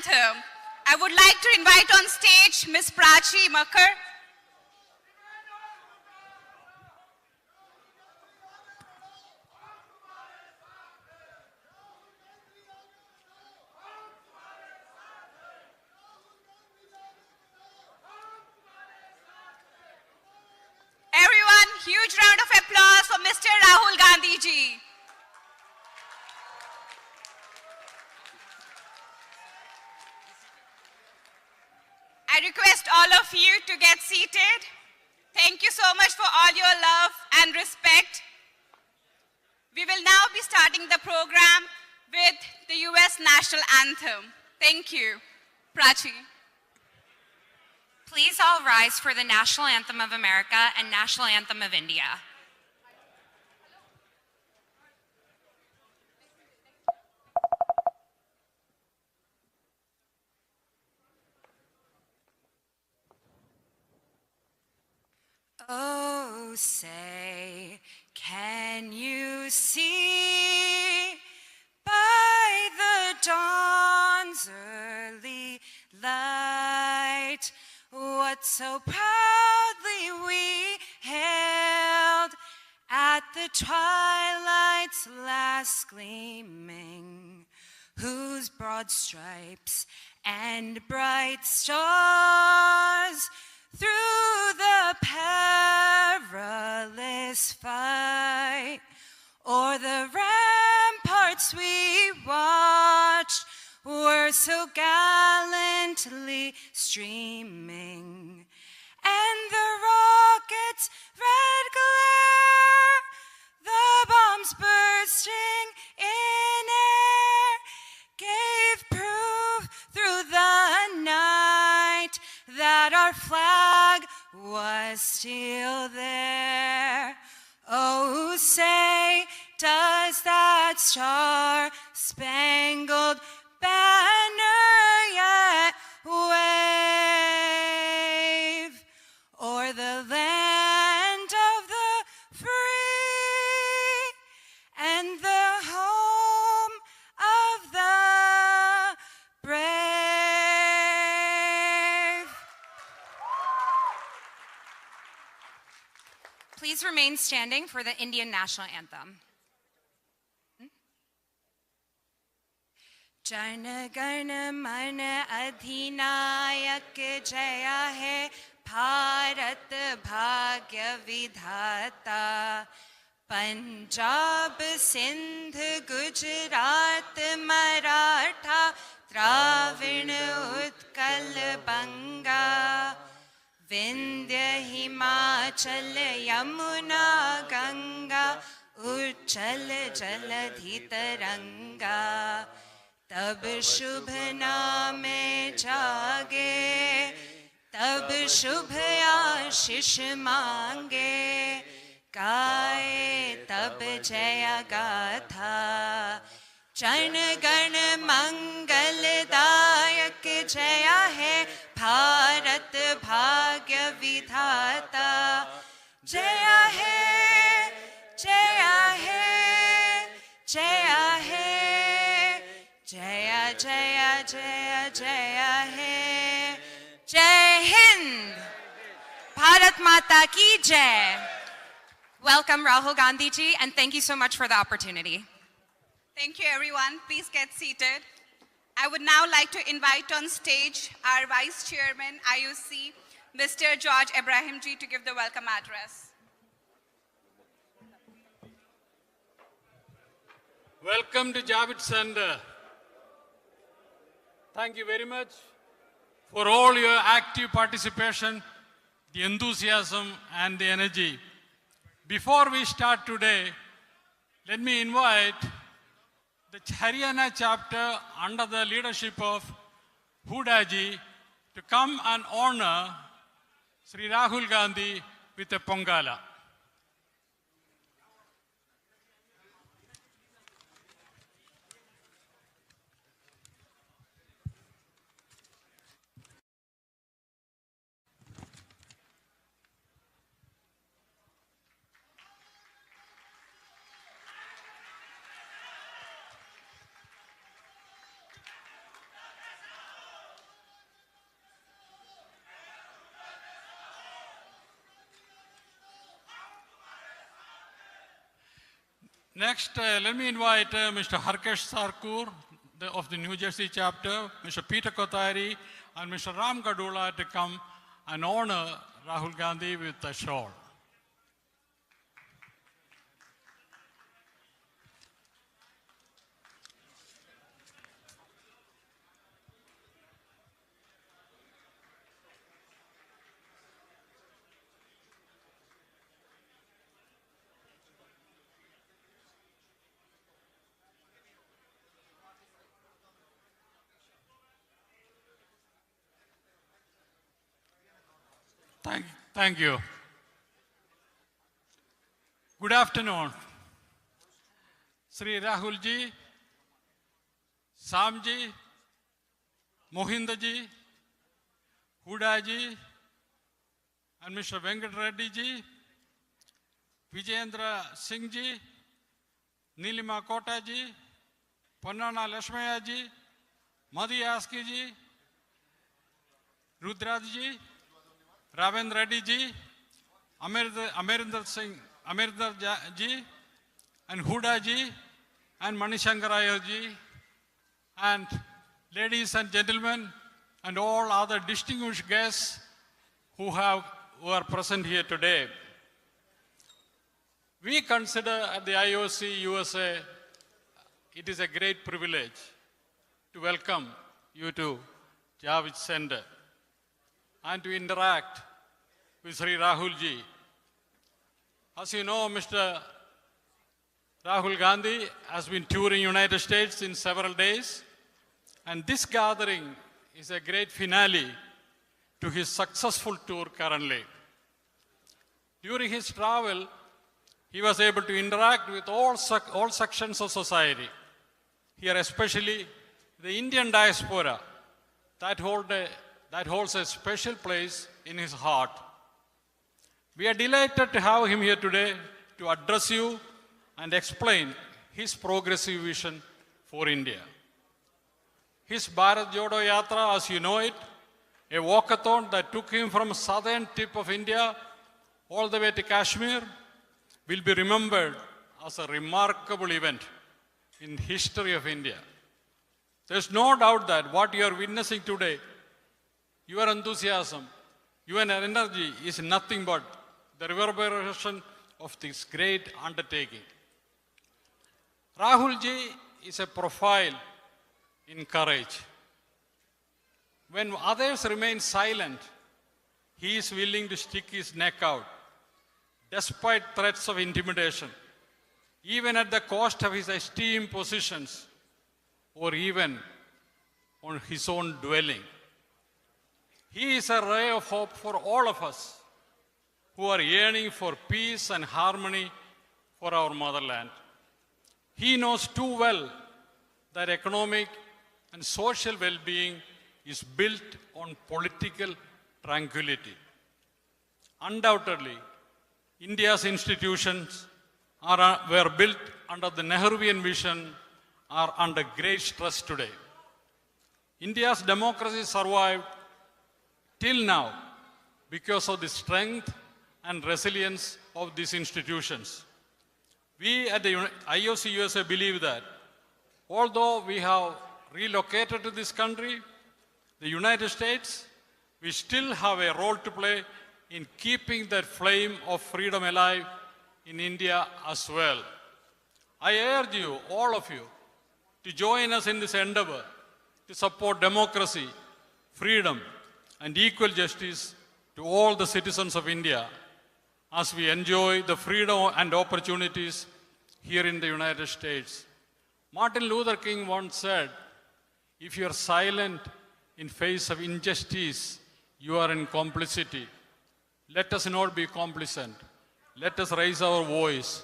anthem. I would like to invite on stage Ms. Prachi Makar. Everyone, huge round of applause for Mr. Rahul Gandhi ji. I request all of you to get seated. Thank you so much for all your love and respect. We will now be starting the program with the US National Anthem. Thank you. Prachi. Please all rise for the National Anthem of America and National Anthem of India. Oh, say, can you see by the dawn's early light what so proudly we hailed at the twilight's last gleaming, whose broad stripes and bright stars through the perilous fight o'er the ramparts we watched were so gallantly streaming, and the rocket's red glare, the bombs bursting in air, gave proof through the night that our flag was still there. Oh, say, does that star-spangled banner yet wave o'er the land of the free and the home of the brave? Please remain standing for the Indian National Anthem. Jana Gana मन अधिनायक जया है भारत भाग्य विधाता पंजाब सिंध गुजरात मराठा द्राविण उत्कल बंगा विंध्य हिमाचल यमुना गंगा उच्चल जलधि तरंगा तब शुभ नाम जागे तब शुभ आशीष मांगे गाए तब जय गाथा जन गण मंगलदायक जया है भारत भाग्य विधाता जया है जया है जया है जया जया जया जया है जय हिंद भारत माता की जय. Welcome Rahul Gandhi ji, and thank you so much for the opportunity. Thank you everyone. Please get seated. I would now like to invite on stage our Vice Chairman IUC, Mr. George Ibrahim ji, to give the welcome address. Welcome to Javits Center. Thank you very much for all your active participation, the enthusiasm and the energy. Before we start today, let me invite the Haryana chapter under the leadership of Hudaji to come and honor Shri Rahul Gandhi with a Pongala. Next, let me invite Mr. Harkesh Sarkur of the New Jersey chapter, Mr. Peter Kothari, and Mr. Ram Gadula to come and honor Rahul Gandhi with a shawl. Thank you. Good afternoon. Shri Rahul ji, Sam ji, Mohinder ji, Huda ji, and Mr. Venkat Reddy ji, Vijayendra Singh ji, Nilima Kota ji, Pannana Lashmaya ji, Madhi Aski ji, Rudraj ji, Ravendra Reddy ji, Amarinder Singh, Amarinder ji, and Huda ji, and Manishankaraya ji, and ladies and gentlemen, and all other distinguished guests who are present here today. We consider at the IOC USA, it is a great privilege to welcome you to Javits Center and to interact with Shri Rahul ji. As you know, Mr. Rahul Gandhi has been touring United States in several days, and this gathering is a great finale to his successful tour currently. During his travel, he was able to interact with all sections of society, here especially the Indian diaspora that holds a special place in his heart. We are delighted to have him here today to address you and explain his progressive vision for India. His Bharat Jodo Yatra, as you know it, a walkathon that took him from southern tip of India all the way to Kashmir, will be remembered as a remarkable event in history of India. There's no doubt that what you are witnessing today, your enthusiasm, your energy is nothing but the reverberation of this great undertaking. Rahul ji is a profile in courage. When others remain silent, he is willing to stick his neck out, despite threats of intimidation, even at the cost of his esteemed positions, or even on his own dwelling. He is a ray of hope for all of us who are yearning for peace and harmony for our motherland. He knows too well that economic and social well-being is built on political tranquility. Undoubtedly, India's institutions were built under the Nehruvian vision are under great stress today. India's democracy survived till now because of the strength and resilience of these institutions. We at the IOC USA believe that although we have relocated to this country, the United States, we still have a role to play in keeping that flame of freedom alive in India as well. I urge you, all of you, to join us in this endeavor to support democracy, freedom, and equal justice to all the citizens of India as we enjoy the freedom and opportunities here in the United States. Martin Luther King once said, if you are silent in face of injustice, you are in complicity. Let us not be complacent. Let us raise our voice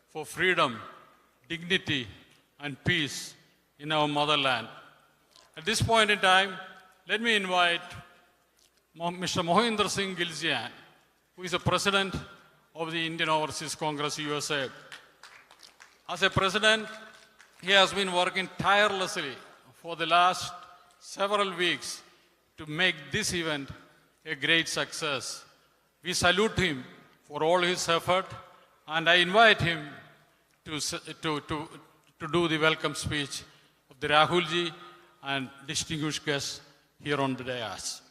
for freedom, dignity, and peace in our motherland. At this point in time, let me invite Mr. Mohinder Singh Gilzian, who is the president of the Indian Overseas Congress USA. As a president, he has been working tirelessly for the last several weeks to make this event a great success. We salute him for all his effort, and I invite him to do the welcome speech of the Rahulji and distinguished guests here on the dais.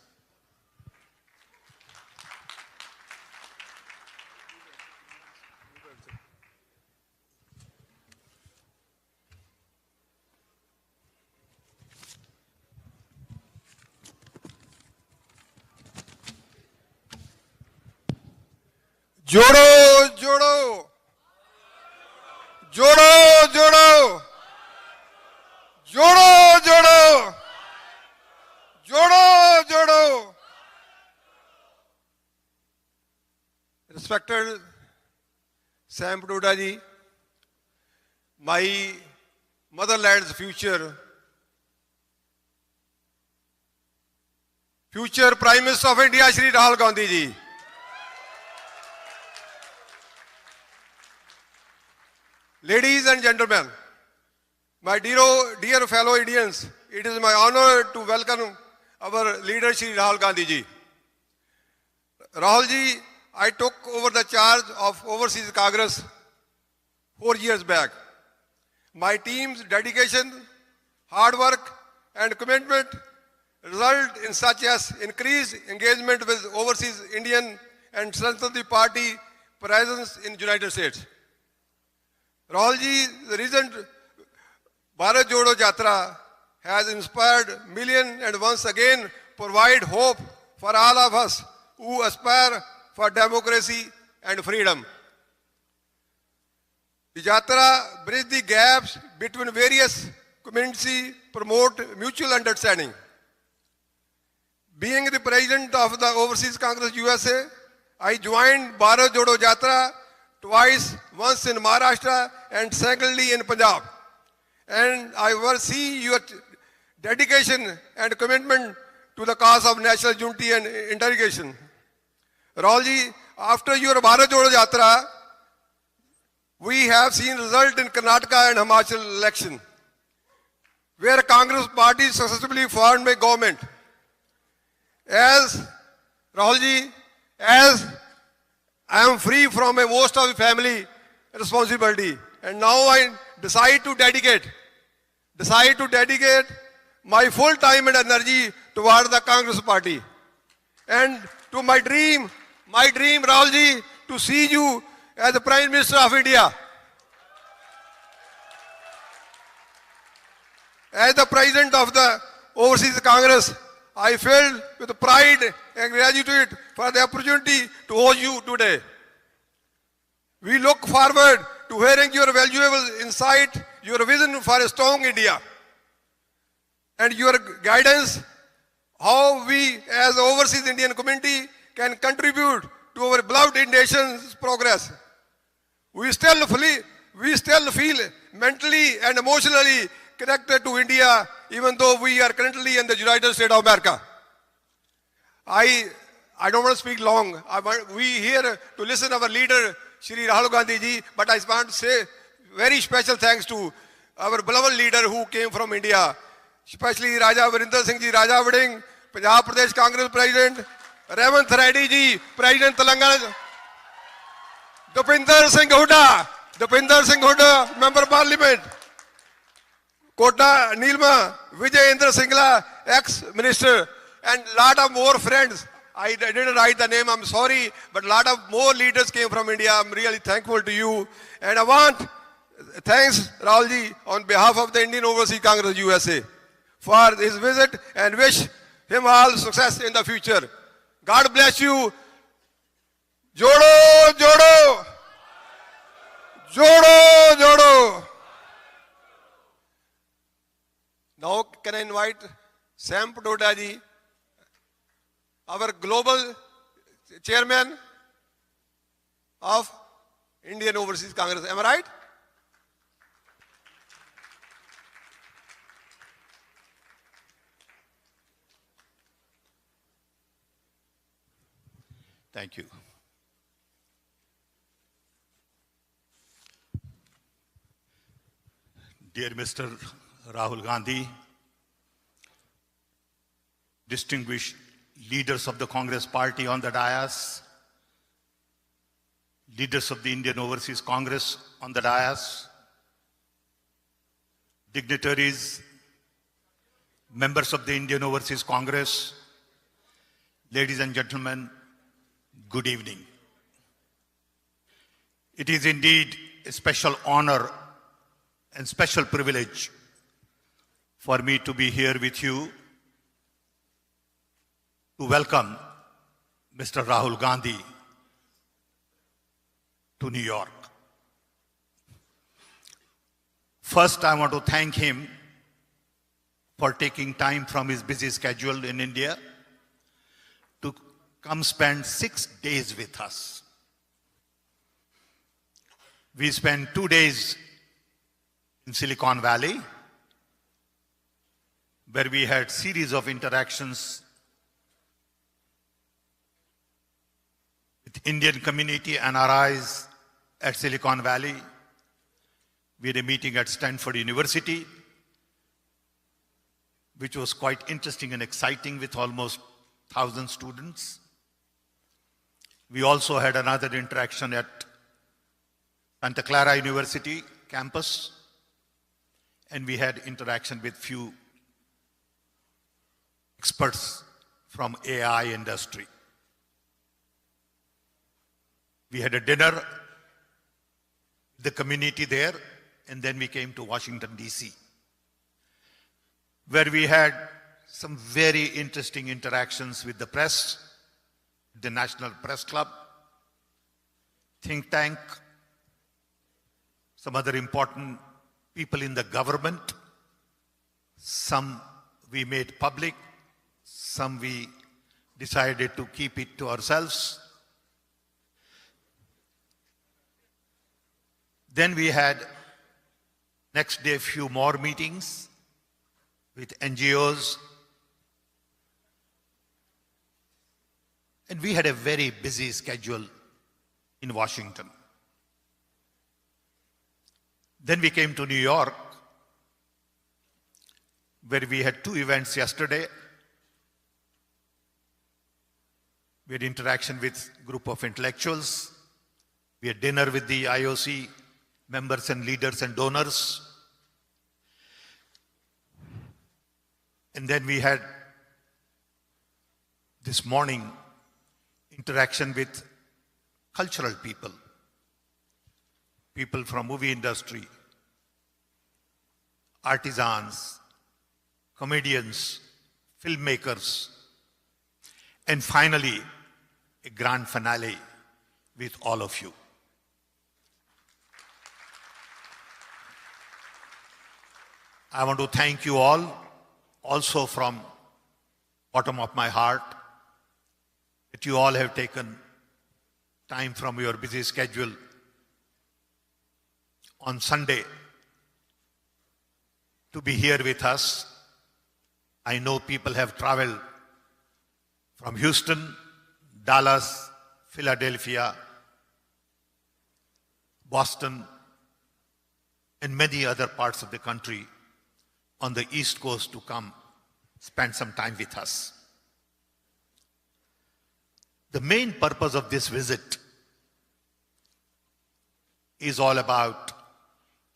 जोड़ो जोड़ो जोड़ो जोड़ो जोड़ो जोड़ो जोड़ो जोड़ो Respected Sam Padoda ji, my motherland's future Prime Minister of India, Shri Rahul Gandhi ji. Ladies and gentlemen, my dear fellow Indians, it is my honor to welcome our leader Shri Rahul Gandhi ji. Rahul ji, I took over the charge of Overseas Congress 4 years back. My team's dedication, hard work and commitment result in such as increased engagement with overseas Indian and strengthen the party presence in United States. Rahul ji, the recent Bharat Jodo Yatra has inspired millions and once again provide hope for all of us who aspire for democracy and freedom. The Yatra bridges the gaps between various communities, promote mutual understanding. Being the president of the Overseas Congress USA, I joined Bharat Jodo Yatra twice, once in Maharashtra and secondly in Punjab. And I will see your dedication and commitment to the cause of national unity and integration. Rahul ji, after your Bharat Jodo Yatra, we have seen result in Karnataka and Himachal election, where Congress party successfully formed a government. As Rahul ji, as I am free from most of the family responsibility, and now I decide to dedicate my full time and energy toward the Congress party, and to my dream, Rahul ji, to see you as the Prime Minister of India. As the President of the Overseas Congress, I filled with pride and gratitude for the opportunity to host you today. We look forward to hearing your valuable insight, your vision for a strong India, and your guidance how we as the overseas Indian community can contribute to our beloved nation's progress. We still feel mentally and emotionally connected to India, even though we are currently in the United States of America. I don't want to speak long. We here to listen to our leader, Shri Rahul Gandhi ji, but I want to say very special thanks to our beloved leader who came from India, especially Raja Varinder Singh ji, Raja Vading, Punjab Pradesh Congress President, Revant Reddy ji, President Telangana, Dupinder Singh Hooda, Member of Parliament, Kota Nilma, Vijay Indra Singla, ex-minister, and lot of more friends. I didn't write the name, I'm sorry, but lot of more leaders came from India. I'm really thankful to you. And I want, thanks Rahul ji, on behalf of the Indian Overseas Congress USA for his visit and wish him all success in the future. God bless you. Jodo, jodo. Jodo, jodo. Now can I invite Sam Padoda ji, our global chairman of Indian Overseas Congress. Am I right? Thank you. Dear Mr. Rahul Gandhi, distinguished leaders of the Congress party on the dais, leaders of the Indian Overseas Congress on the dais, dignitaries, members of the Indian Overseas Congress, ladies and gentlemen, good evening. It is indeed a special honor and special privilege for me to be here with you to welcome Mr. Rahul Gandhi to New York. First, I want to thank him for taking time from his busy schedule in India to come spend 6 days with us. We spent 2 days in Silicon Valley, where we had series of interactions with Indian community NRIs at Silicon Valley. We had a meeting at Stanford University, which was quite interesting and exciting with almost 1,000 students. We also had another interaction at Santa Clara University campus, and we had interaction with few experts from AI industry. We had a dinner with the community there, and then we came to Washington, D.C., where we had some very interesting interactions with the press, the National Press Club, think tank, some other important people in the government. Some we made public, some we decided to keep it to ourselves. Then we had next day a few more meetings with NGOs. And we had a very busy schedule in Washington. Then we came to New York, where we had 2 events yesterday. We had interaction with a group of intellectuals. We had dinner with the IOC members and leaders and donors. And then we had this morning interaction with cultural people, people from movie industry, artisans, comedians, filmmakers, and finally, a grand finale with all of you. I want to thank you all, also from bottom of my heart, that you all have taken time from your busy schedule on Sunday to be here with us. I know people have traveled from Houston, Dallas, Philadelphia, Boston, and many other parts of the country on the East Coast to come spend some time with us. The main purpose of this visit is all about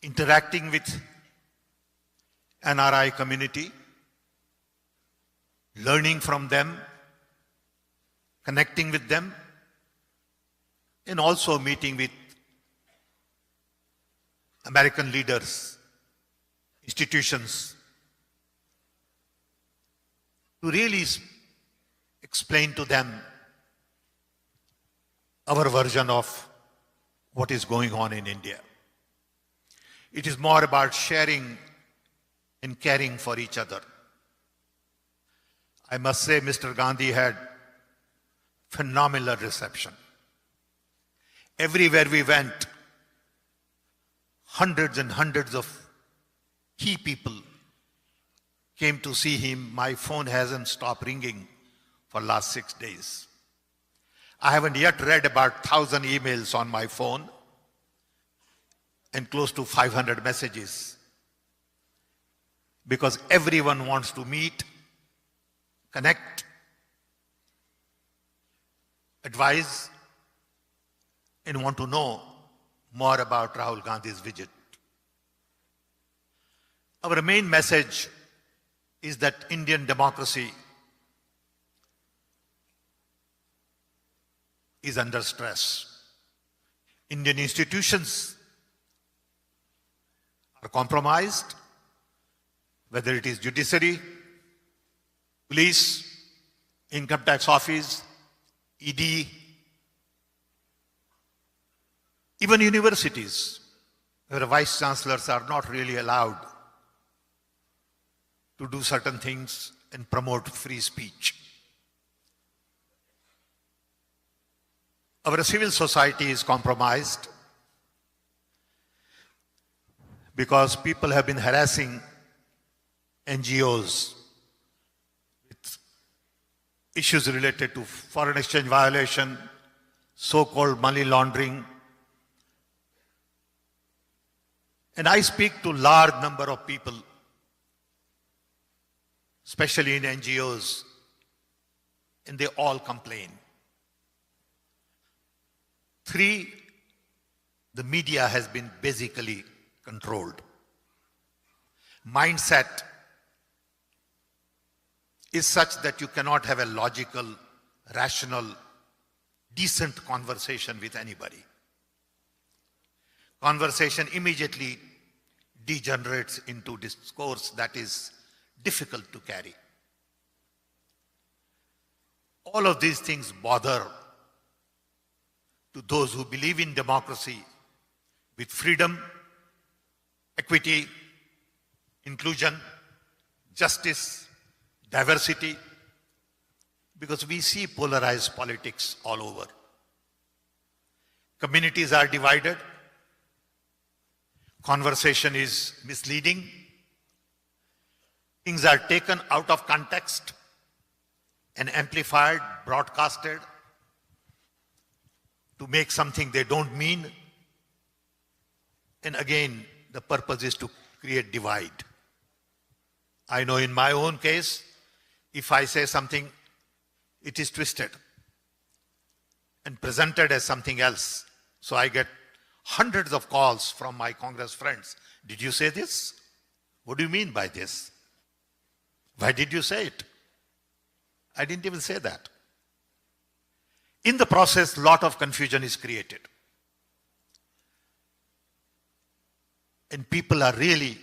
interacting with NRI community, learning from them, connecting with them, and also meeting with American leaders, institutions, to really explain to them our version of what is going on in India. It is more about sharing and caring for each other. I must say, Mr. Gandhi had phenomenal reception. Everywhere we went, hundreds and hundreds of key people came to see him. My phone hasn't stopped ringing for last 6 days. I haven't yet read about 1,000 emails on my phone and close to 500 messages, because everyone wants to meet, connect, advise, and want to know more about Rahul Gandhi's visit. Our main message is that Indian democracy is under stress. Indian institutions are compromised, whether it is judiciary, police, income tax office, ED, even universities, where vice chancellors are not really allowed to do certain things and promote free speech. Our civil society is compromised because people have been harassing NGOs with issues related to foreign exchange violation, so-called money laundering. And I speak to a large number of people, especially in NGOs, and they all complain. 3, the media has been basically controlled. Mindset is such that you cannot have a logical, rational, decent conversation with anybody. Conversation immediately degenerates into discourse that is difficult to carry. All of these things bother to those who believe in democracy with freedom, equity, inclusion, justice, diversity, because we see polarized politics all over. Communities are divided. Conversation is misleading. Things are taken out of context and amplified, broadcasted to make something they don't mean. And again, the purpose is to create divide. I know in my own case, if I say something, it is twisted and presented as something else. So I get hundreds of calls from my Congress friends. Did you say this? What do you mean by this? Why did you say it? I didn't even say that. In the process, a lot of confusion is created. And people are really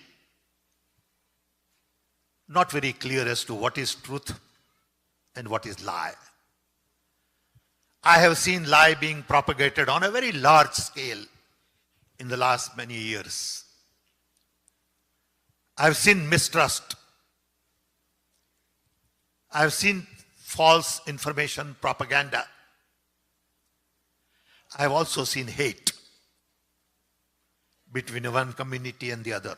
not very clear as to what is truth and what is lie. I have seen lie being propagated on a very large scale in the last many years. I have seen mistrust. I have seen false information, propaganda. I have also seen hate between one community and the other.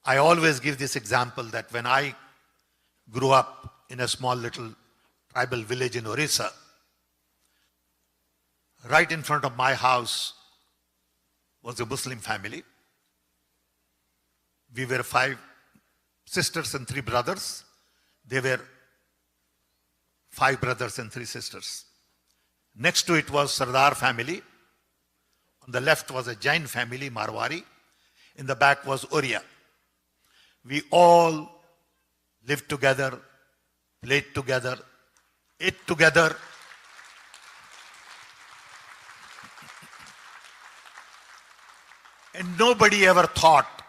I always give this example that when I grew up in a small little tribal village in Orissa, right in front of my house was a Muslim family. We were 5 sisters and 3 brothers. They were 5 brothers and 3 sisters. Next to it was Sardar family. On the left was a Jain family, Marwari. In the back was Oriya. We all lived together, played together, ate together. And nobody ever thought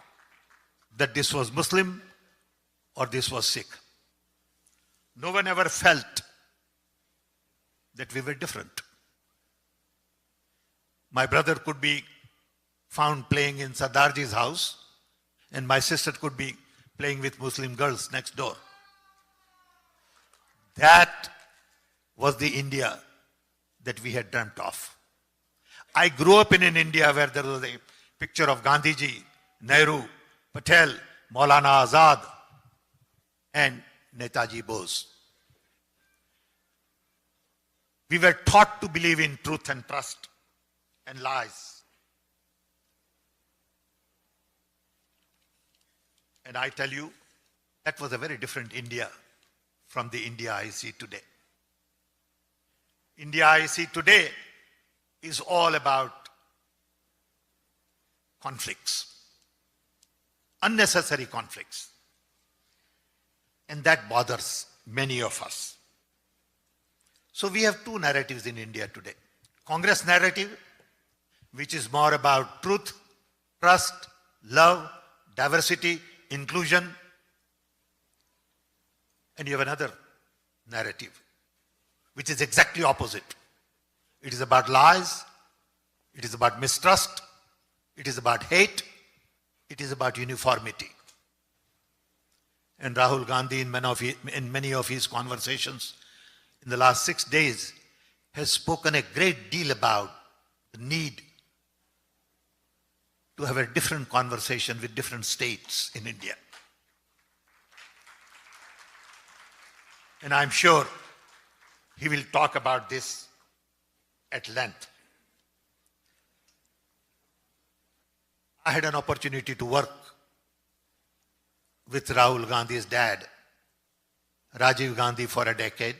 that this was Muslim or this was Sikh. No one ever felt that we were different. My brother could be found playing in Sardarji's house, and my sister could be playing with Muslim girls next door. That was the India that we had dreamt of. I grew up in an India where there was a picture of Gandhiji, Nehru, Patel, Maulana Azad, and Netaji Bose. We were taught to believe in truth and trust and lies. And I tell you, that was a very different India from the India I see today. India I see today is all about conflicts. unnecessary conflicts. And that bothers many of us. So we have two narratives in India today. Congress narrative, which is more about truth, trust, love, diversity, inclusion. And you have another narrative, which is exactly opposite. It is about lies, it is about mistrust, it is about hate, it is about uniformity. And Rahul Gandhi, in many of his conversations in the last 6 days, has spoken a great deal about the need to have a different conversation with different states in India. And I'm sure he will talk about this at length. I had an opportunity to work with Rahul Gandhi's dad, Rajiv Gandhi, for a decade.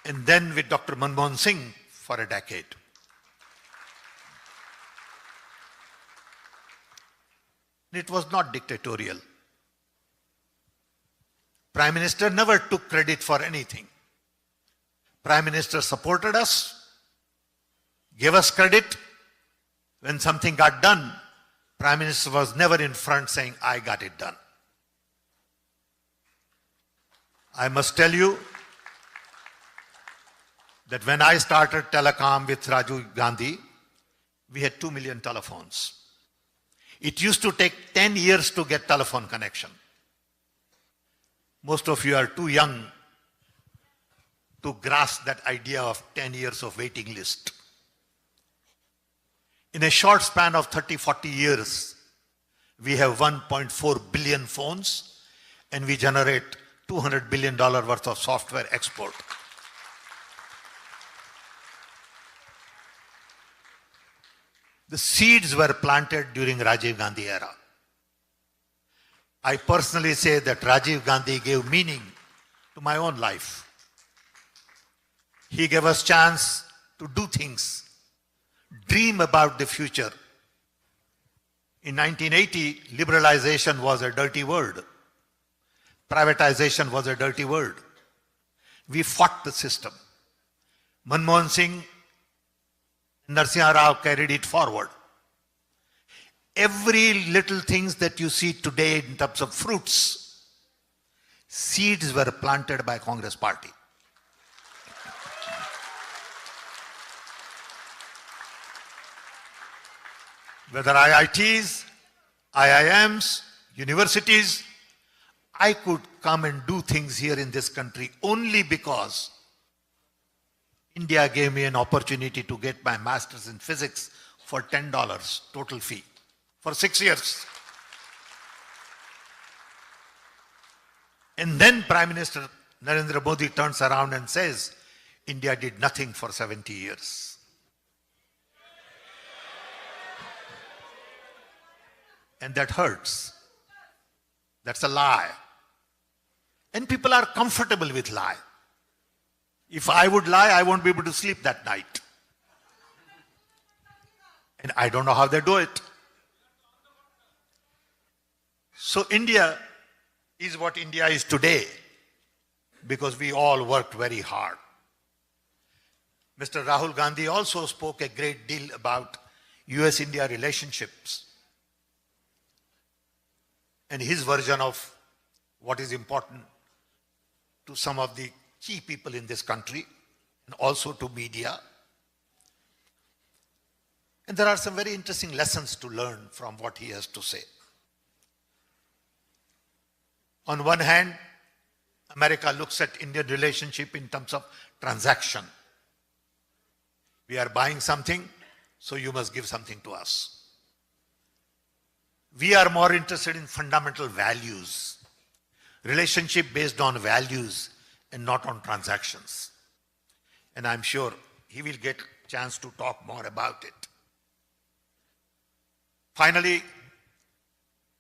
And then with Dr. Manmohan Singh for a decade. It was not dictatorial. Prime Minister never took credit for anything. Prime Minister supported us, gave us credit. When something got done, Prime Minister was never in front saying, I got it done. I must tell you that when I started telecom with Rajiv Gandhi, we had 2 million telephones. It used to take 10 years to get telephone connection. Most of you are too young to grasp that idea of 10 years of waiting list. In a short span of 30, 40 years, we have 1.4 billion phones and we generate $200 billion worth of software export. The seeds were planted during Rajiv Gandhi era. I personally say that Rajiv Gandhi gave meaning to my own life. He gave us chance to do things, dream about the future. In 1980, liberalization was a dirty word. Privatization was a dirty word. We fought the system. Manmohan Singh, Narasimha Rao carried it forward. Every little things that you see today in terms of fruits, seeds were planted by Congress party. Whether IITs, IIMs, universities, I could come and do things here in this country only because India gave me an opportunity to get my master's in physics for $10 total fee for 6 years. And then Prime Minister Narendra Modi turns around and says, India did nothing for 70 years. And that hurts. That's a lie. And people are comfortable with lie. If I would lie, I won't be able to sleep that night. And I don't know how they do it. So India is what India is today because we all worked very hard. Mr. Rahul Gandhi also spoke a great deal about US-India relationships and his version of what is important to some of the key people in this country and also to media. And there are some very interesting lessons to learn from what he has to say. On one hand, America looks at Indian relationship in terms of transaction. We are buying something, so you must give something to us. We are more interested in fundamental values, relationship based on values and not on transactions. And I'm sure he will get a chance to talk more about it. Finally,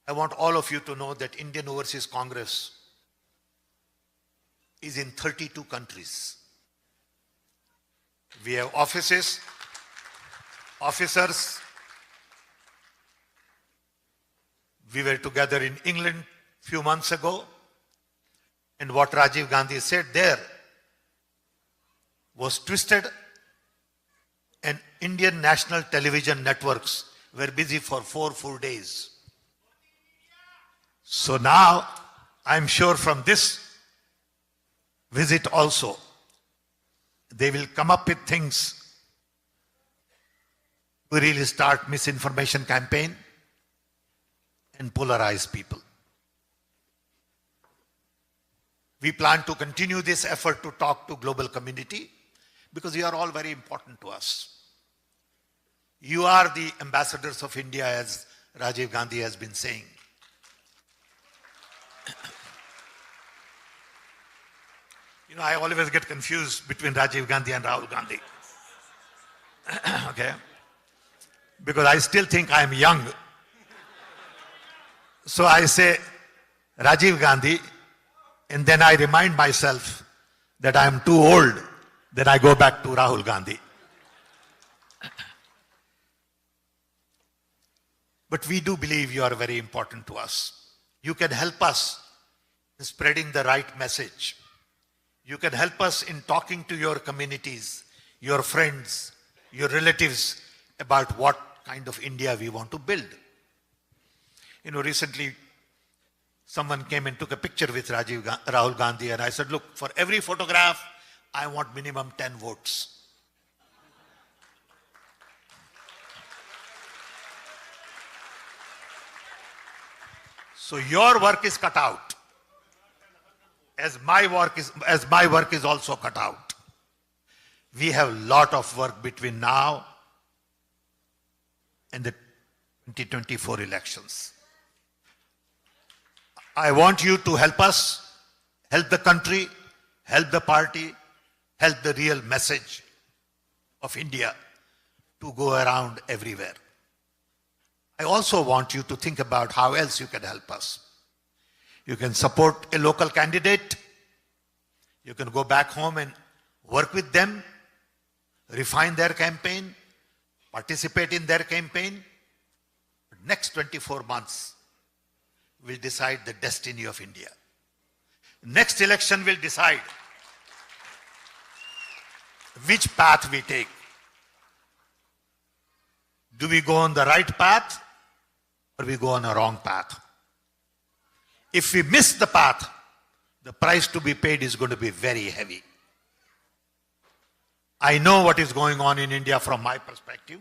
I want all of you to know that Indian Overseas Congress is in 32 countries. We have offices officers. We were together in England a few months ago, and what Rajiv Gandhi said there was twisted, and Indian national television networks were busy for 4 full days. So now, I'm sure from this visit also, they will come up with things to really start misinformation campaign and polarize people. We plan to continue this effort to talk to global community because you are all very important to us. You are the ambassadors of India, as Rajiv Gandhi has been saying. You know, I always get confused between Rajiv Gandhi and Rahul Gandhi. Okay? Because I still think I am young. So I say Rajiv Gandhi, and then I remind myself that I am too old. Then I go back to Rahul Gandhi. But we do believe you are very important to us. You can help us in spreading the right message. You can help us in talking to your communities, your friends, your relatives about what kind of India we want to build. You know, recently someone came and took a picture with Rahul Gandhi, and I said, look, for every photograph, I want minimum 10 votes. So your work is cut out, as my work is also cut out. We have a lot of work between now and the 2024 elections. I want you to help us, help the country, help the party, help the real message of India to go around everywhere. I also want you to think about how else you can help us. You can support a local candidate. You can go back home and work with them, refine their campaign, participate in their campaign. Next 24 months will decide the destiny of India. Next election will decide which path we take. Do we go on the right path or we go on a wrong path? If we miss the path, the price to be paid is going to be very heavy. I know what is going on in India from my perspective.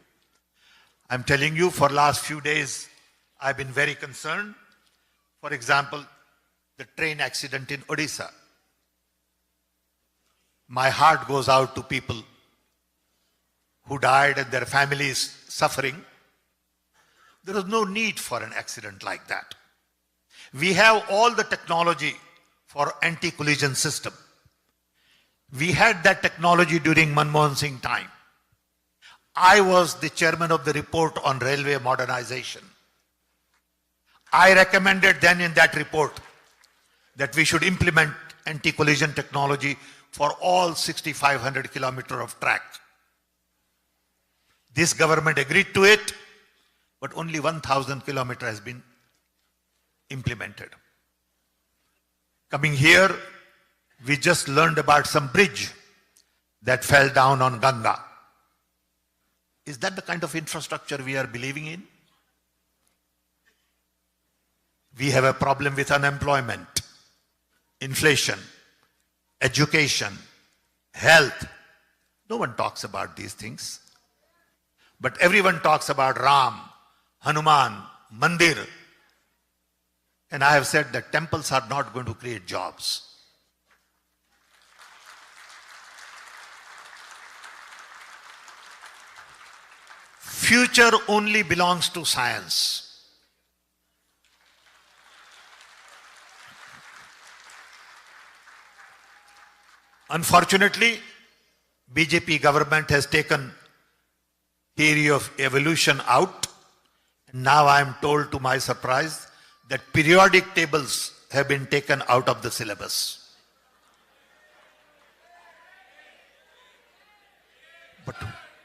I'm telling you, for last few days, I've been very concerned. For example, the train accident in Odisha. My heart goes out to people who died and their families suffering. There is no need for an accident like that. We have all the technology for anti-collision system. We had that technology during Manmohan Singh time. I was the chairman of the report on railway modernization. I recommended then in that report that we should implement anti-collision technology for all 6,500 kilometers of track. This government agreed to it, but only 1,000 kilometers has been implemented. Coming here, we just learned about some bridge that fell down on Ganga. Is that the kind of infrastructure we are believing in? We have a problem with unemployment, inflation, education, health. No one talks about these things. But everyone talks about Ram, Hanuman, Mandir. And I have said that temples are not going to create jobs. Future only belongs to science. Unfortunately, BJP government has taken theory of evolution out. Now I am told, to my surprise, that periodic tables have been taken out of the syllabus.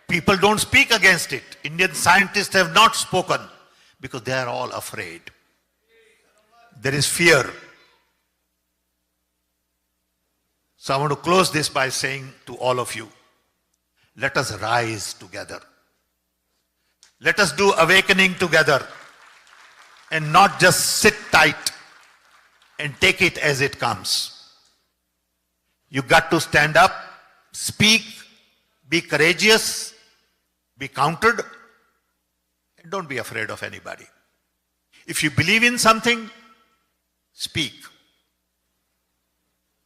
People don't speak against it. Indian scientists have not spoken because they are all afraid. There is fear. So I want to close this by saying to all of you, let us rise together. Let us do awakening together and not just sit tight and take it as it comes. You got to stand up, speak, be courageous, be counted, and don't be afraid of anybody. If you believe in something, speak.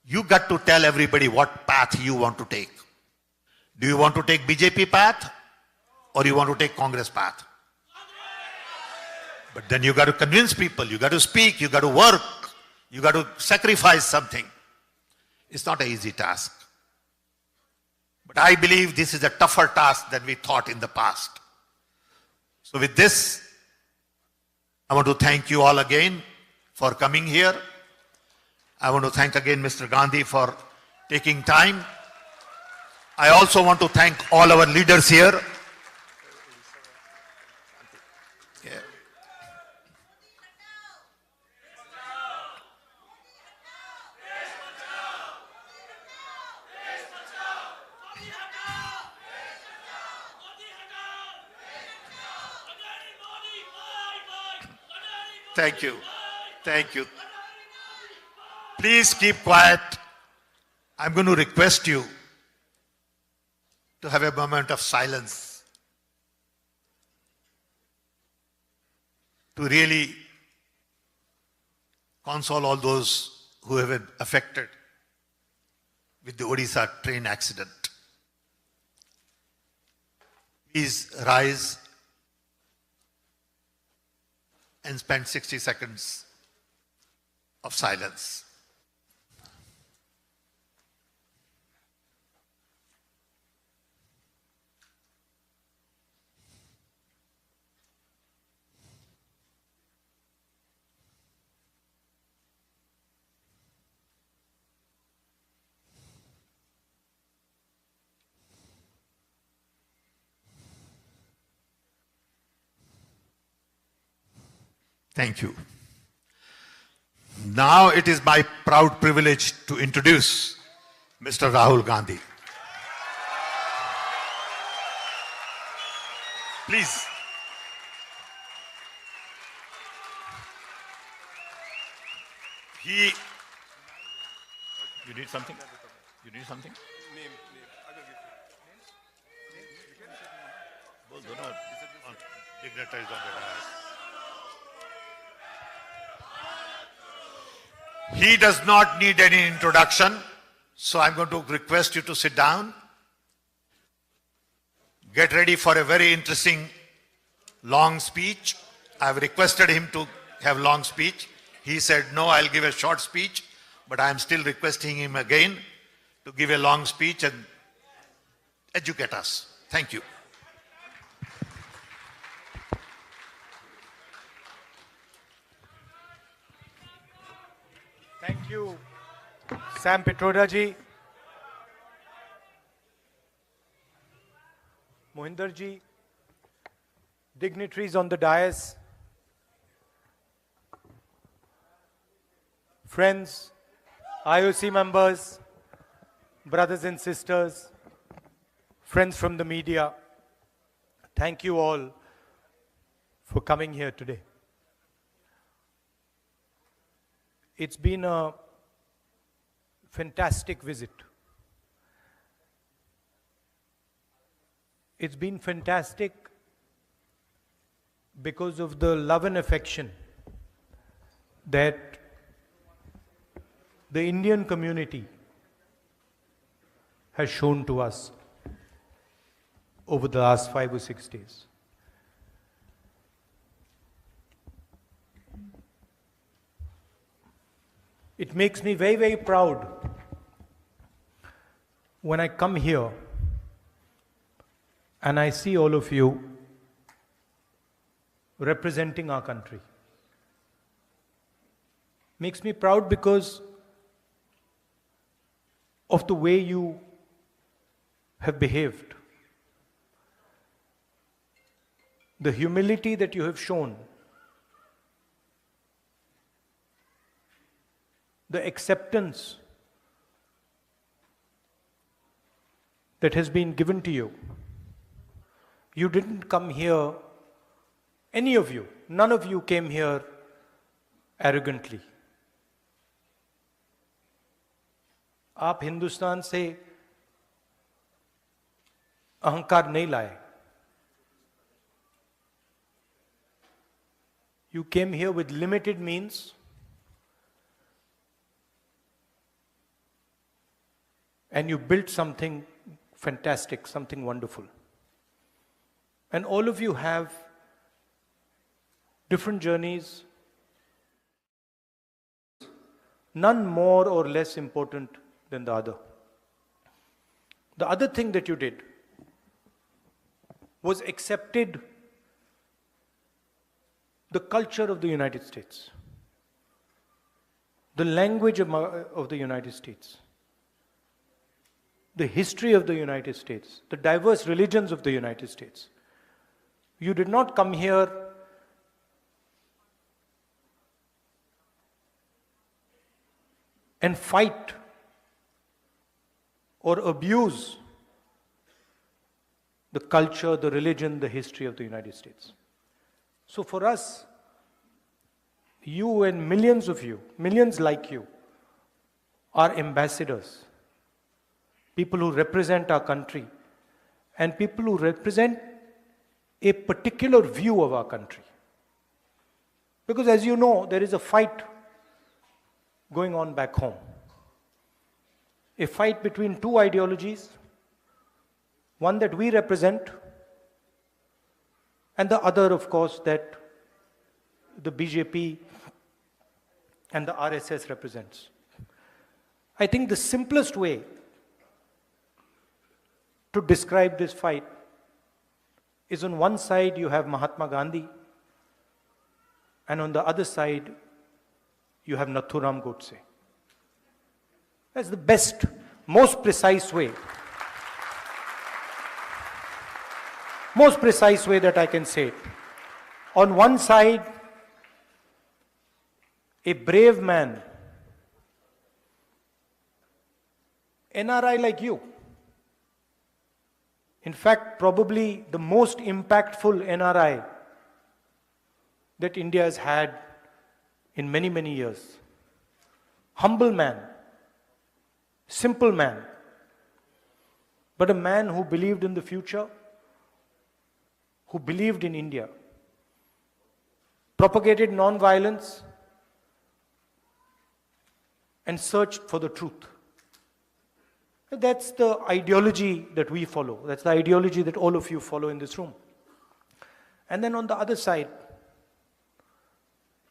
You got to tell everybody what path you want to take. Do you want to take BJP path or you want to take Congress path? But then you got to convince people, you got to speak, you got to work, you got to sacrifice something. It's not an easy task. But I believe this is a tougher task than we thought in the past. So with this, I want to thank you all again for coming here. I want to thank again Mr. Gandhi for taking time. I also want to thank all our leaders here. Yeah. Thank you. Thank you. Please keep quiet. I'm going to request you to have a moment of silence to really console all those who have been affected with the Odisha train accident. Please rise and spend 60 seconds of silence. Thank you. Now it is my proud privilege to introduce Mr. Rahul Gandhi. Please. You need something? You need something? Both dignitaries on the dais. He does not need any introduction, so I'm going to request you to sit down. Get ready for a very interesting long speech. I've requested him to have long speech. He said, no, I'll give a short speech, but I'm still requesting him again to give a long speech and educate us. Thank you. Thank you, Sam Pitroda ji, Mohinder ji, dignitaries on the dais, friends, IOC members, brothers and sisters, friends from the media, thank you all for coming here today. It's been a fantastic visit. It's been fantastic because of the love and affection that the Indian community has shown to us over the last 5 or 6 days. It makes me very, very proud when I come here and I see all of you representing our country. Makes me proud because of the way you have behaved. the humility that you have shown, the acceptance that has been given to you. You didn't come here, any of you, none of you came here arrogantly. आप हिंदुस्तान से अहंकार नहीं लाए. You came here with limited means and you built something fantastic, something wonderful. And all of you have different journeys, none more or less important than the other. The other thing that you did was accepted the culture of the United States, the language of the United States, the history of the United States, the diverse religions of the United States. You did not come here and fight or abuse the culture, the religion, the history of the United States. So for us, you and millions of you, millions like you, are ambassadors, people who represent our country and people who represent a particular view of our country. Because as you know, there is a fight going on back home. A fight between two ideologies, one that we represent and the other, of course, that the BJP and the RSS represents. I think the simplest way to describe this fight is on one side you have Mahatma Gandhi and on the other side you have Nathuram Godse. That's the best, most precise way. Most precise way that I can say it. On one side, a brave man, NRI like you. In fact, probably the most impactful NRI that India has had in many, many years. Humble man, simple man, but a man who believed in the future, who believed in India, propagated non-violence, and searched for the truth. That's the ideology that we follow. That's the ideology that all of you follow in this room. And then on the other side,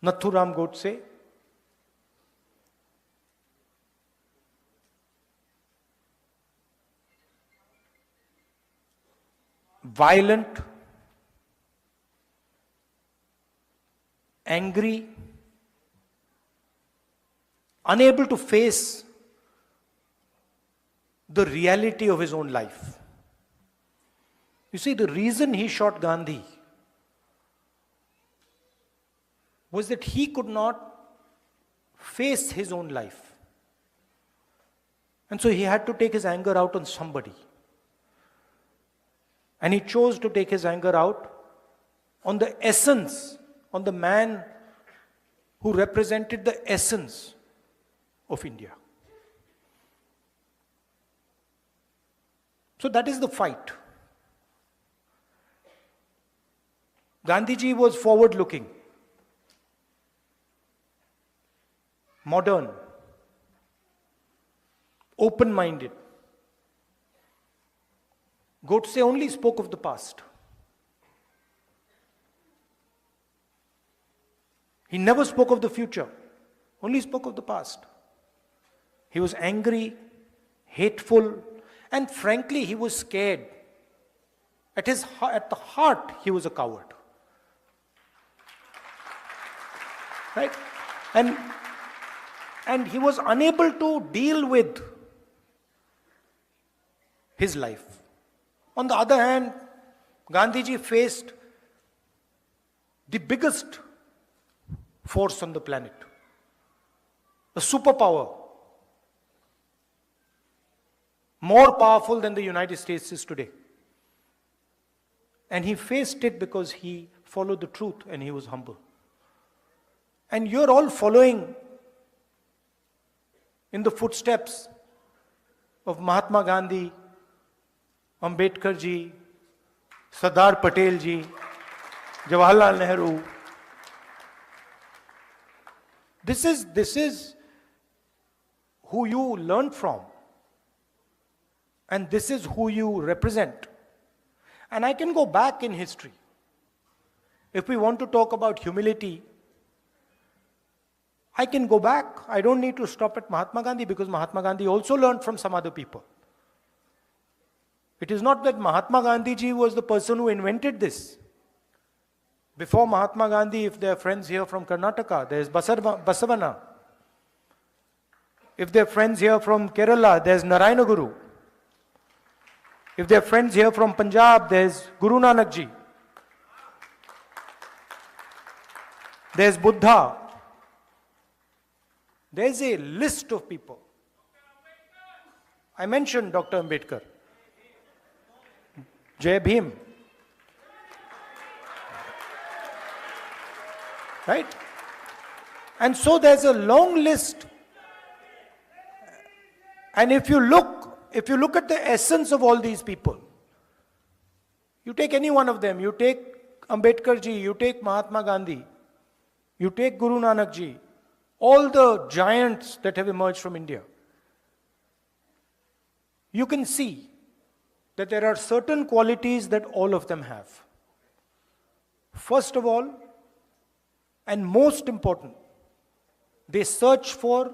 Nathuram Godse, violent, angry, unable to face the reality of his own life. You see, the reason he shot Gandhi was that he could not face his own life. And so he had to take his anger out on somebody. And he chose to take his anger out on the essence, on the man who represented the essence of India. So that is the fight. Gandhiji was forward-looking, modern, open-minded. Godse only spoke of the past. He never spoke of the future, only spoke of the past. He was angry, hateful, and frankly, he was scared. At the heart, he was a coward. Right? And he was unable to deal with his life. On the other hand, Gandhiji faced the biggest force on the planet, a superpower, more powerful than the United States is today. And he faced it because he followed the truth and he was humble. And you're all following in the footsteps of Mahatma Gandhi, Ambedkar ji, Sardar Patel ji, Jawaharlal Nehru. This is who you learned from. And this is who you represent. And I can go back in history. If we want to talk about humility, I can go back. I don't need to stop at Mahatma Gandhi because Mahatma Gandhi also learned from some other people. It is not that Mahatma Gandhi ji was the person who invented this. Before Mahatma Gandhi, if there are friends here from Karnataka, there is Basavana. If there are friends here from Kerala, there is Narayana Guru. If there are friends here from Punjab, there is Guru Nanak ji. There is Buddha. There is a list of people. I mentioned Dr. Ambedkar. Jai Bhim. Right? And so there's a long list. And if you look at the essence of all these people, you take any one of them, you take Ambedkar ji, you take Mahatma Gandhi, you take Guru Nanak ji, all the giants that have emerged from India, you can see that there are certain qualities that all of them have. First of all, and most important, they search for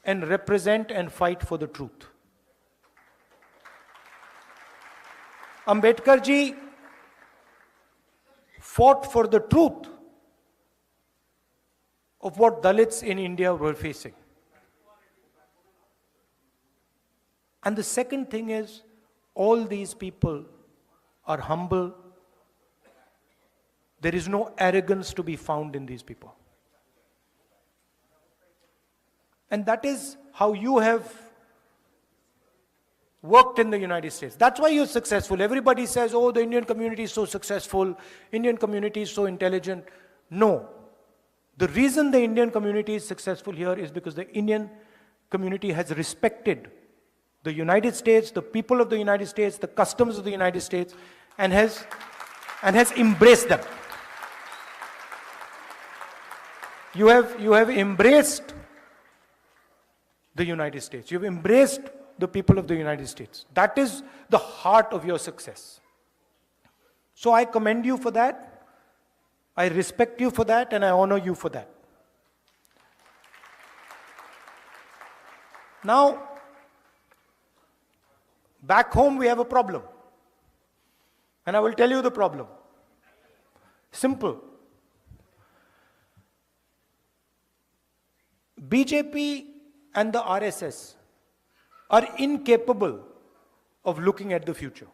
and represent and fight for the truth. Ambedkar ji fought for the truth of what Dalits in India were facing. And the second thing is, all these people are humble. There is no arrogance to be found in these people. And that is how you have worked in the United States. That's why you're successful. Everybody says, oh, the Indian community is so successful, Indian community is so intelligent. No. The reason the Indian community is successful here is because the Indian community has respected the United States, the people of the United States, the customs of the United States, and has embraced them. You have embraced the United States. You've embraced the people of the United States. That is the heart of your success. So I commend you for that. I respect you for that, and I honor you for that. Now, back home we have a problem. And I will tell you the problem. Simple. BJP and the RSS are incapable of looking at the future.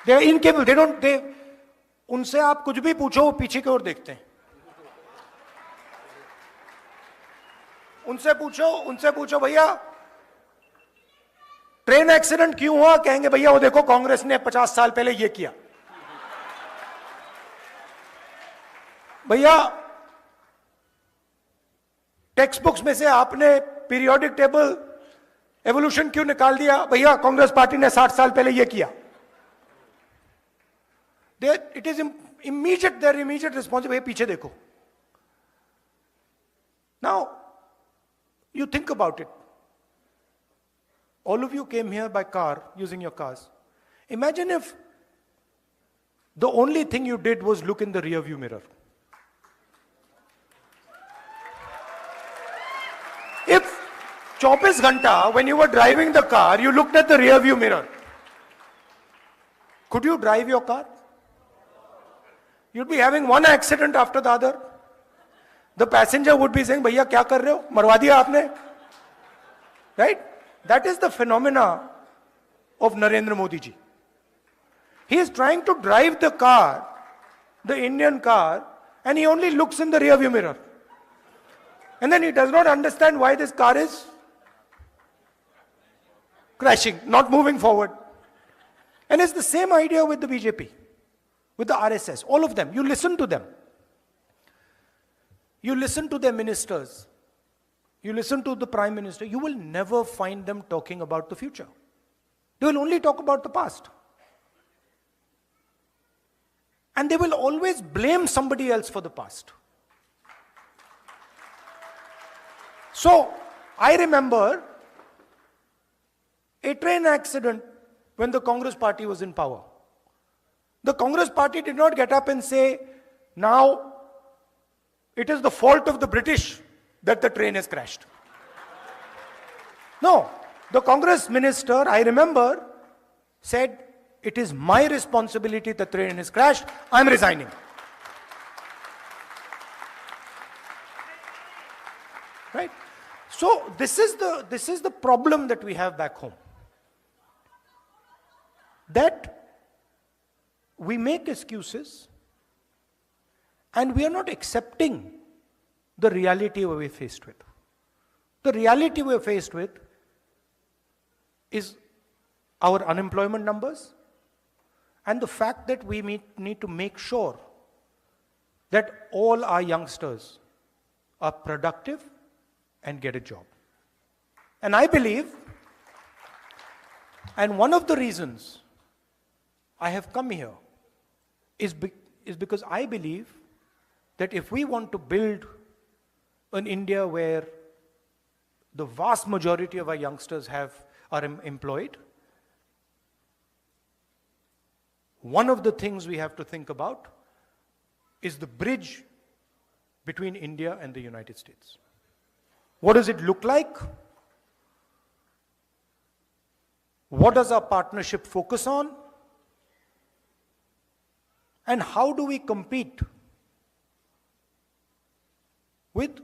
They are incapable. उनसे आप कुछ भी पूछो वो पीछे की ओर देखते हैं. उनसे पूछो भैया ट्रेन एक्सीडेंट क्यों हुआ, कहेंगे भैया वो देखो कांग्रेस ने 50 साल पहले ये किया. भैया टेक्स्ट बुक्स में से आपने पीरियोडिक टेबल एवोल्यूशन क्यों निकाल दिया, भैया कांग्रेस पार्टी ने 60 साल पहले ये किया. It is immediate, their immediate response, भैया पीछे देखो. Now, you think about it. All of you came here by car, using your cars. Imagine if the only thing you did was look in the rear view mirror. If 24 घंटा, when you were driving the car, you looked at the rear view mirror, could you drive your car? You'd be having one accident after the other. The passenger would be saying, भैया क्या कर रहे हो, मरवा दिया आपने. Right? That is the phenomena of Narendra Modi ji. He is trying to drive the car, the Indian car, and he only looks in the rearview mirror. And then he does not understand why this car is crashing, not moving forward. And it's the same idea with the BJP, with the RSS, all of them. You listen to them. You listen to their ministers. You listen to the Prime Minister. You will never find them talking about the future. They will only talk about the past. And they will always blame somebody else for the past. So, I remember a train accident when the Congress party was in power. The Congress party did not get up and say, now it is the fault of the British that the train has crashed. No, the Congress minister, I remember, said, it is my responsibility the train has crashed, I am resigning. Right? So this is the problem that we have back home. That we make excuses and we are not accepting the reality we're faced with. The reality we're faced with is our unemployment numbers and the fact that we need to make sure that all our youngsters are productive and get a job. And I believe, and one of the reasons I have come here is because I believe that if we want to build an India where the vast majority of our youngsters are employed, one of the things we have to think about is the bridge between India and the United States. What does it look like? What does our partnership focus on? And how do we compete with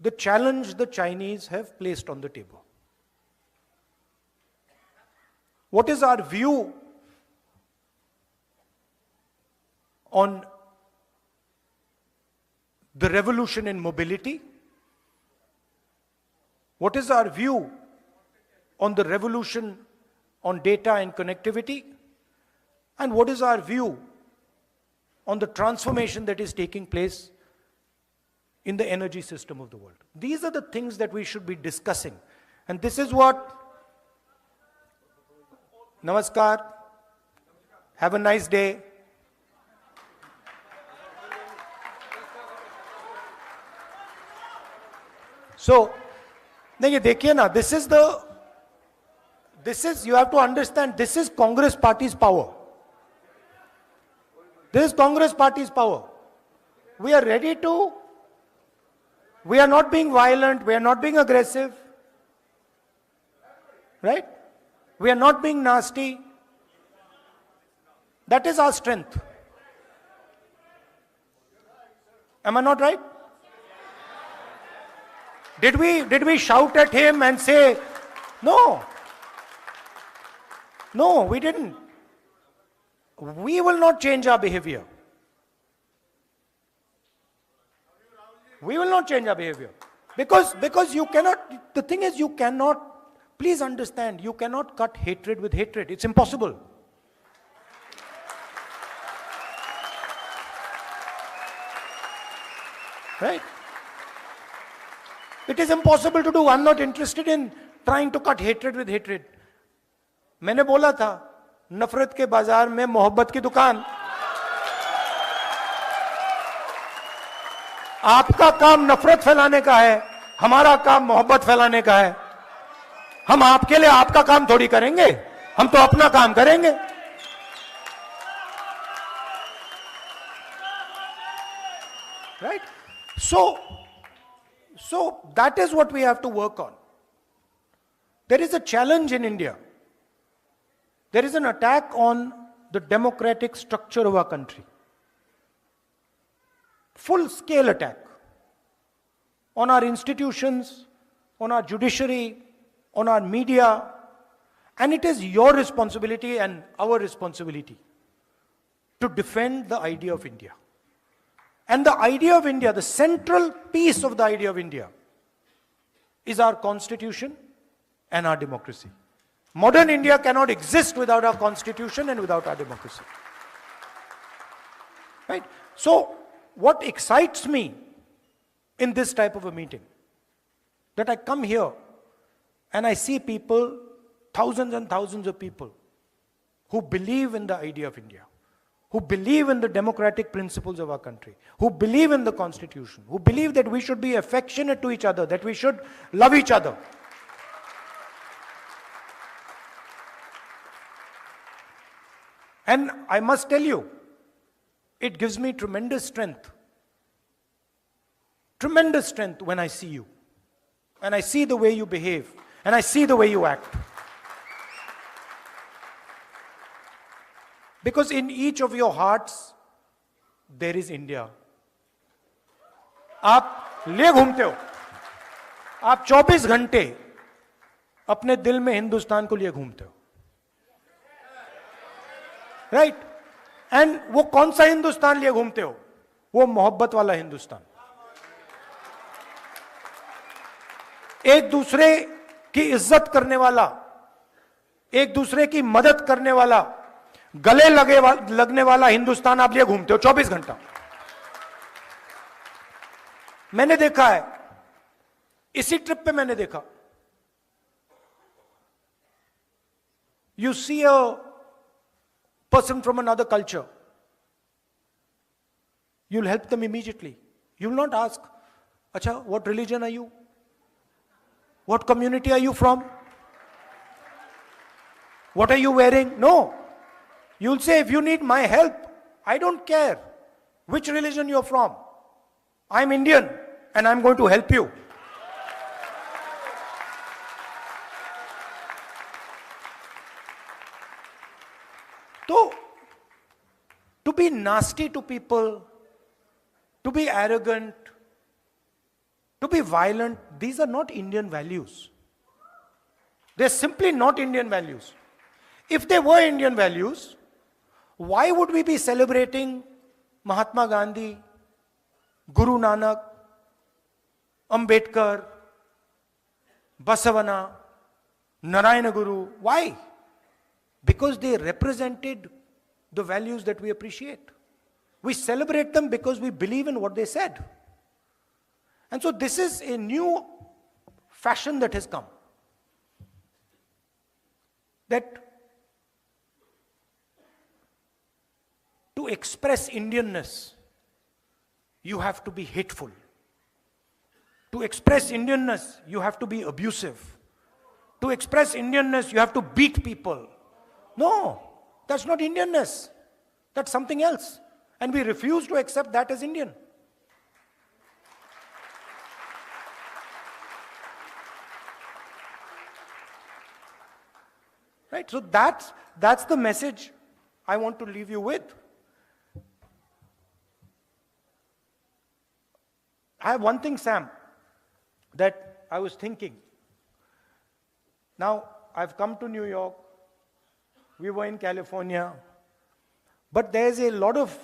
the challenge the Chinese have placed on the table? What is our view on the revolution in mobility? What is our view on the revolution on data and connectivity? And what is our view on the transformation that is taking place in the energy system of the world? These are the things that we should be discussing. And this is what... Namaskar. Have a nice day. So, you have to understand, this is Congress party's power. This is Congress party's power. We are ready to, we are not being violent, we are not being aggressive. Right? We are not being nasty. That is our strength. Am I not right? Did we shout at him and say, no? No, we didn't. We will not change our behavior. We will not change our behavior. Because you cannot, the thing is you cannot, please understand, you cannot cut hatred with hatred. It's impossible. Right? It is impossible to do. I'm not interested in trying to cut hatred with hatred. मैंने बोला था नफरत के बाजार में मोहब्बत की दुकान. आपका काम नफरत फैलाने का है, हमारा काम मोहब्बत फैलाने का है. हम आपके लिए आपका काम थोड़ी करेंगे, हम तो अपना काम करेंगे. Right? So that is what we have to work on. There is a challenge in India. There is an attack on the democratic structure of our country. Full-scale attack on our institutions, on our judiciary, on our media, And it is your responsibility and our responsibility to defend the idea of India. And the idea of India, the central piece of the idea of India, is our constitution and our democracy. Modern India cannot exist without our constitution and without our democracy. Right? So, what excites me in this type of a meeting, that I come here and I see people, thousands and thousands of people, who believe in the idea of India, who believe in the democratic principles of our country, who believe in the constitution, who believe that we should be affectionate to each other, that we should love each other. And I must tell you, it gives me tremendous strength when I see you, and I see the way you behave, and I see the way you act. Because in each of your hearts, there is India. आप ले घूमते हो, आप 24 घंटे अपने दिल में हिंदुस्तान को लिए घूमते हो, राइट? एंड वो कौन सा हिंदुस्तान लिए घूमते हो? वो मोहब्बत वाला हिंदुस्तान, एक दूसरे की इज्जत करने वाला, एक दूसरे की मदद करने वाला, गले लगने वाला हिंदुस्तान आप लिए घूमते हो 24 घंटा. मैंने देखा है, इसी ट्रिप पे मैंने देखा. You see a person from another culture, you'll help them immediately. You'll not ask, Acha, what religion are you? What community are you from? What are you wearing? No. You'll say, if you need my help, I don't care which religion you're from. I'm Indian and I'm going to help you. So, to be nasty to people, to be arrogant, to be violent, these are not Indian values. They're simply not Indian values. If they were Indian values, why would we be celebrating Mahatma Gandhi, Guru Nanak, Ambedkar, Basavana, Narayana Guru? Why? Because they represented the values that we appreciate. We celebrate them because we believe in what they said. And so this is a new fashion that has come. That to express Indianness, you have to be hateful. To express Indianness, you have to be abusive. To express Indianness, you have to beat people. No, that's not Indianness. That's something else. And we refuse to accept that as Indian. Right? So that's the message I want to leave you with. I have one thing, Sam, that I was thinking. Now, I've come to New York. We were in California. But there's a lot of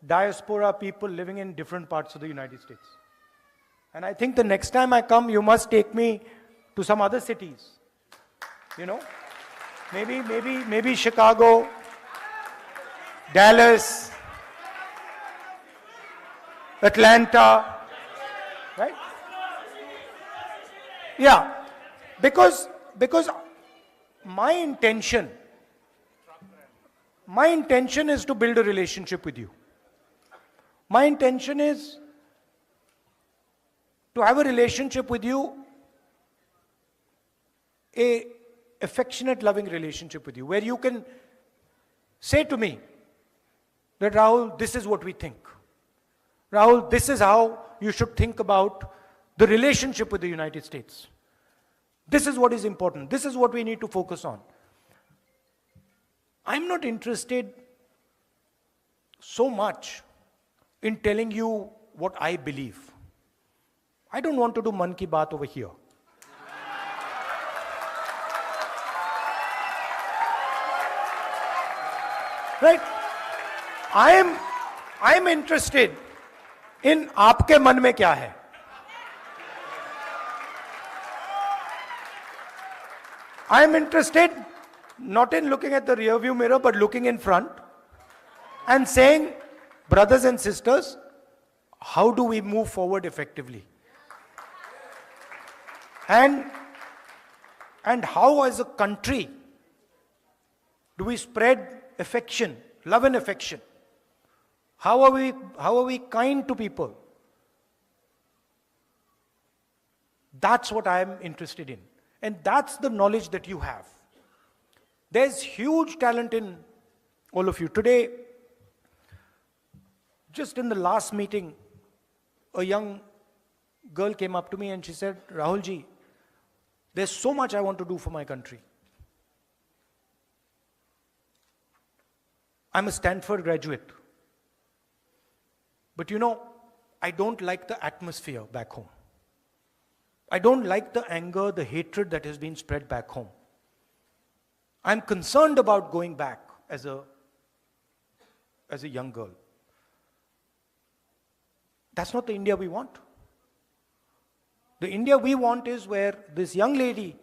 diaspora people living in different parts of the United States. And I think the next time I come, you must take me to some other cities. You know? Maybe Chicago, Dallas, Atlanta, right? Yeah, because my intention is to build a relationship with you. My intention is to have a relationship with you, a affectionate, loving relationship with you, where you can say to me that, Rahul, this is what we think. Rahul, this is how you should think about the relationship with the United States. This is what is important. This is what we need to focus on. I'm not interested so much in telling you what I believe. I don't want to do Man Ki Baat over here. Right? I am interested in आपके मन में क्या है. I am interested not in looking at the rear view mirror, but looking in front and saying, brothers and sisters, how do we move forward effectively? And how as a country do we spread affection, love and affection? How are we kind to people? That's what I am interested in. And that's the knowledge that you have. There's huge talent in all of you. Today, just in the last meeting, a young girl came up to me and she said, Rahul ji, there's so much I want to do for my country. I'm a Stanford graduate. But you know, I don't like the atmosphere back home. I don't like the anger, the hatred that has been spread back home. I'm concerned about going back as a young girl. That's not the India we want. The India we want is where this young lady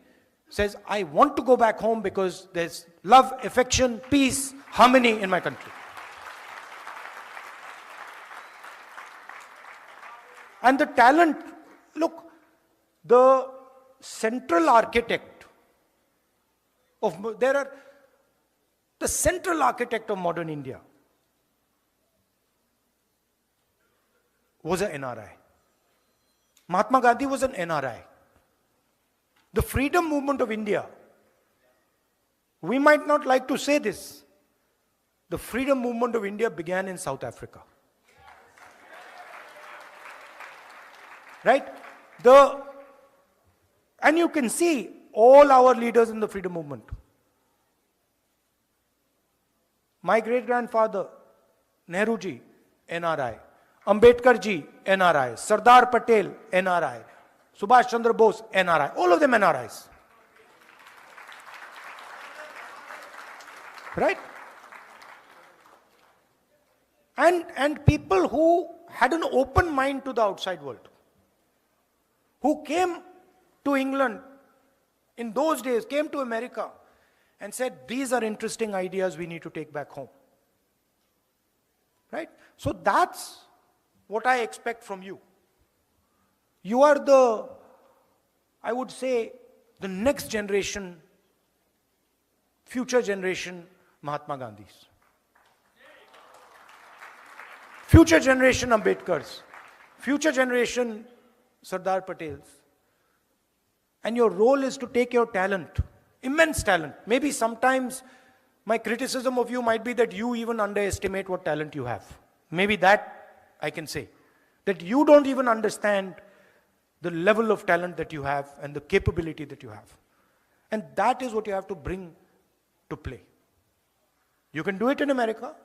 says, I want to go back home because there's love, affection, peace, harmony in my country. And the talent, look, the central architect of modern India was an NRI. Mahatma Gandhi was an NRI. The freedom movement of India, we might not like to say this, the freedom movement of India began in South Africa. Right? And you can see all our leaders in the freedom movement. My great-grandfather, Nehru ji, NRI. Ambedkar ji, NRI. Sardar Patel, NRI. Subhash Chandra Bose, NRI. All of them NRIs. Right? And people who had an open mind to the outside world, who came to England in those days, came to America and said, these are interesting ideas we need to take back home. Right? So that's what I expect from you. You are the, I would say, the next generation, future generation Mahatma Gandhis. Future generation Ambedkars. Future generation Sardar Patels. And your role is to take your talent, immense talent. Maybe sometimes my criticism of you might be that you even underestimate what talent you have. Maybe that I can say. That you don't even understand the level of talent that you have and the capability that you have. And that is what you have to bring to play. You can do it in America.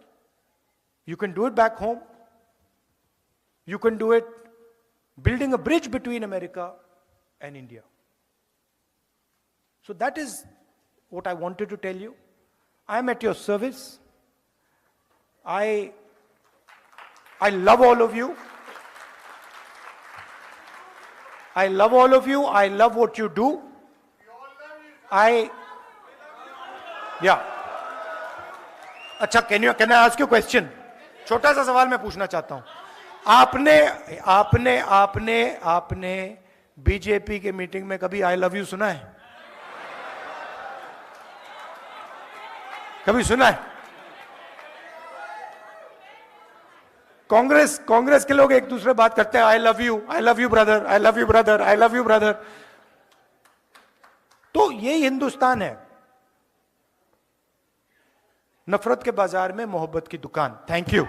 You can do it back home. You can do it building a bridge between America and India. So that is what I wanted to tell you. I am at your service. I love all of you. I love all of you. I love what you do. Yeah. अच्छा, can I ask you a question? छोटा सा सवाल मैं पूछना चाहता हूं. आपने BJP के मीटिंग में कभी आई लव यू सुना है? कभी सुना है? कांग्रेस के लोग एक दूसरे बात करते हैं, I love you brother, I love you brother, I love you brother. तो ये हिंदुस्तान है. नफरत के बाजार में मोहब्बत की दुकान. Thank you.